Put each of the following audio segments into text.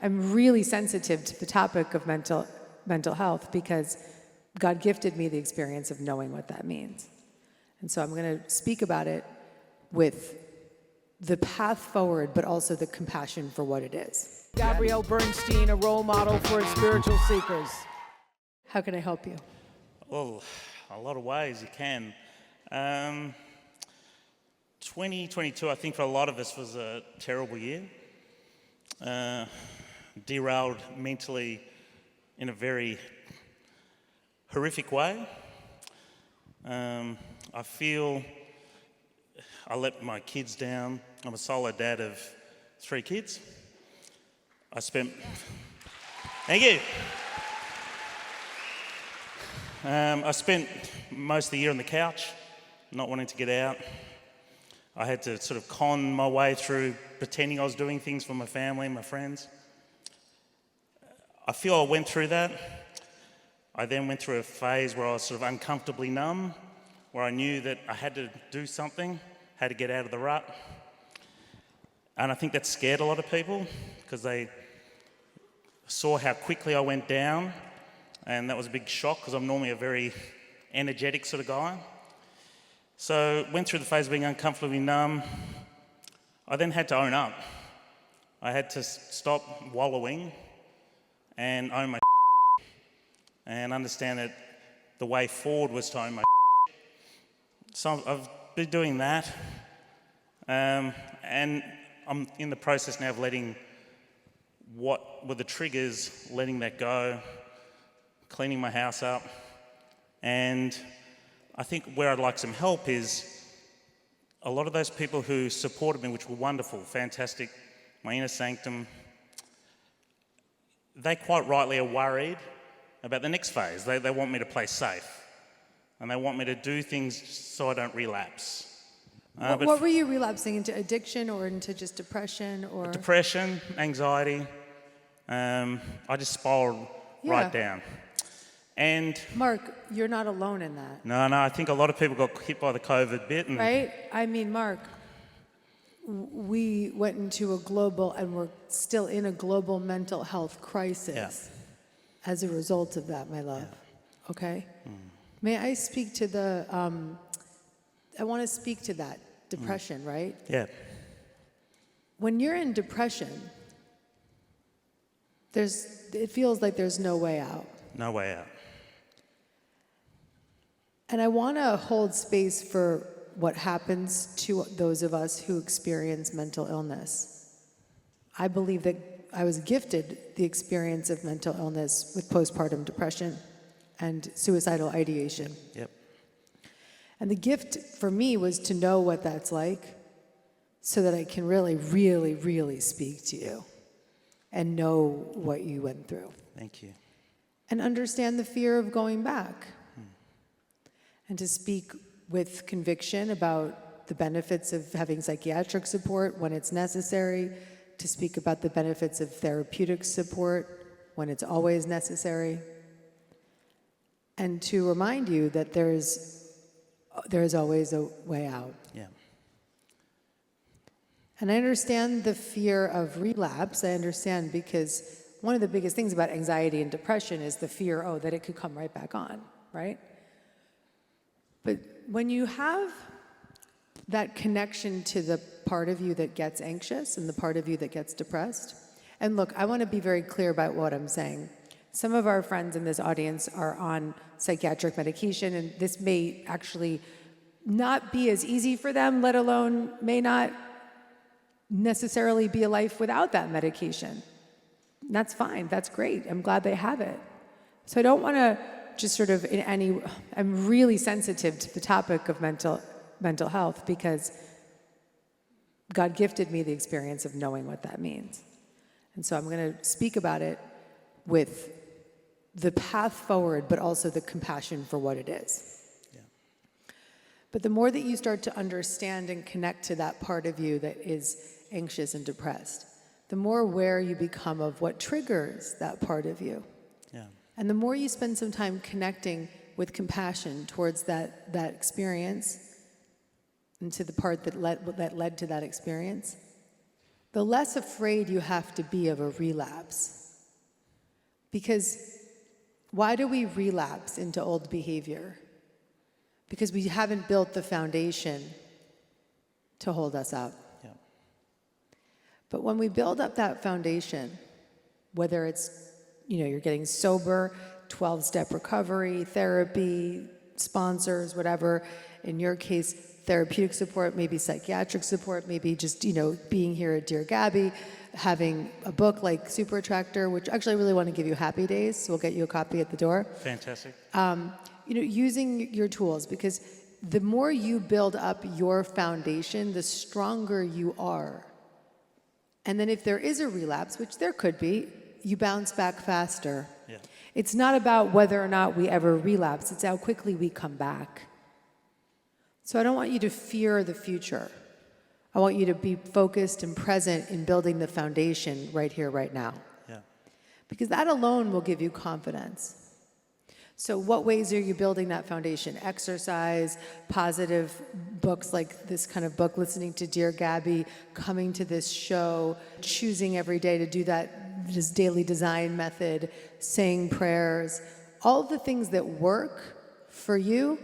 I'm really sensitive to the topic of mental health because God gifted me the experience of knowing what that means. And so I'm going to speak about it with the path forward, but also the compassion for what it is. Gabrielle Bernstein, a role model for spiritual seekers. How can I help you? Well, a lot of ways you can. 2022, I think for a lot of us was a terrible year. Derailed mentally in a very horrific way. I feel I let my kids down. I'm a solo dad of 3 kids. Thank you. I spent most of the year on the couch, not wanting to get out. I had to sort of con my way through pretending I was doing things for my family and my friends. I feel I went through that. I then went through a phase where I was sort of uncomfortably numb, where I knew that I had to do something, had to get out of the rut. And I think that scared a lot of people because they saw how quickly I went down, and that was a big shock because I'm normally a very energetic sort of guy. So went through the phase of being uncomfortably numb. I then had to own up. I had to stop wallowing and own my and understand that the way forward was to own my So I've been doing that, and I'm in the process now of letting what were the triggers, letting that go, cleaning my house up, and I think where I'd like some help is a lot of those people who supported me, which were wonderful, fantastic, my inner sanctum, they quite rightly are worried about the next phase. They want me to play safe, and they want me to do things so I don't relapse. What were you relapsing into? Addiction or into just depression or? Depression, anxiety. I just spiraled right down. And Mark, you're not alone in that. No, I think a lot of people got hit by the COVID bit. Right? I mean, Mark, we went into a global, and we're still in a global mental health crisis as a result of that, my love. Yeah. Okay? May I speak to the, I want to speak to that depression, right? Yeah. When you're in depression, it feels like there's no way out. No way out. And I want to hold space for what happens to those of us who experience mental illness. I believe that I was gifted the experience of mental illness with postpartum depression and suicidal ideation. Yep. And the gift for me was to know what that's like so that I can really, really, really speak to you and know what you went through. Thank you. And understand the fear of going back. And to speak with conviction about the benefits of having psychiatric support when it's necessary, to speak about the benefits of therapeutic support when it's always necessary, and to remind you that there is always a way out. Yeah. And I understand the fear of relapse. I understand because one of the biggest things about anxiety and depression is the fear, that it could come right back on, right? But when you have that connection to the part of you that gets anxious and the part of you that gets depressed, and look, I want to be very clear about what I'm saying. Some of our friends in this audience are on psychiatric medication, and this may actually not be as easy for them, let alone may not necessarily be a life without that medication. And that's fine. That's great. I'm glad they have it. So I don't want to just sort of I'm really sensitive to the topic of mental health because God gifted me the experience of knowing what that means. And so I'm going to speak about it with the path forward, but also the compassion for what it is. Yeah. But the more that you start to understand and connect to that part of you that is anxious and depressed, the more aware you become of what triggers that part of you. Yeah. And the more you spend some time connecting with compassion towards that experience and to the part that led to that experience, the less afraid you have to be of a relapse. Because why do we relapse into old behavior? Because we haven't built the foundation to hold us up. Yeah. But when we build up that foundation, whether it's, you're getting sober, 12-step recovery, therapy, sponsors, whatever, in your case, therapeutic support, maybe psychiatric support, maybe just, being here at Dear Gabby, having a book like Super Attractor, which actually I really want to give you Happy Days, so we'll get you a copy at the door. Fantastic. Using your tools, because the more you build up your foundation, the stronger you are. And then if there is a relapse, which there could be, you bounce back faster. Yeah. It's not about whether or not we ever relapse, it's how quickly we come back. So I don't want you to fear the future. I want you to be focused and present in building the foundation right here, right now. Yeah. Because that alone will give you confidence. So what ways are you building that foundation? Exercise, positive books like this kind of book, listening to Dear Gabby, coming to this show, choosing every day to do this daily design method, saying prayers, all the things that work for you,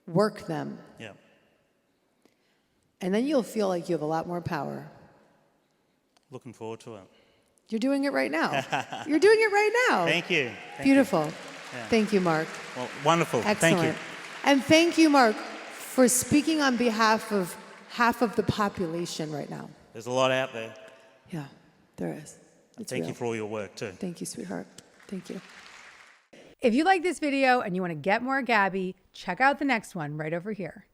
work them. Yeah. And then you'll feel like you have a lot more power. Looking forward to it. You're doing it right now. You're doing it right now. Thank you. Beautiful. Yeah. Thank you, Mark. Well, wonderful. Excellent. Thank you. And thank you, Mark, for speaking on behalf of half of the population right now. There's a lot out there. Yeah, there is. It's Thank real. you for all your work too. Thank you, sweetheart. Thank you. If you like this video and you want to get more Gabby, check out the next one right over here.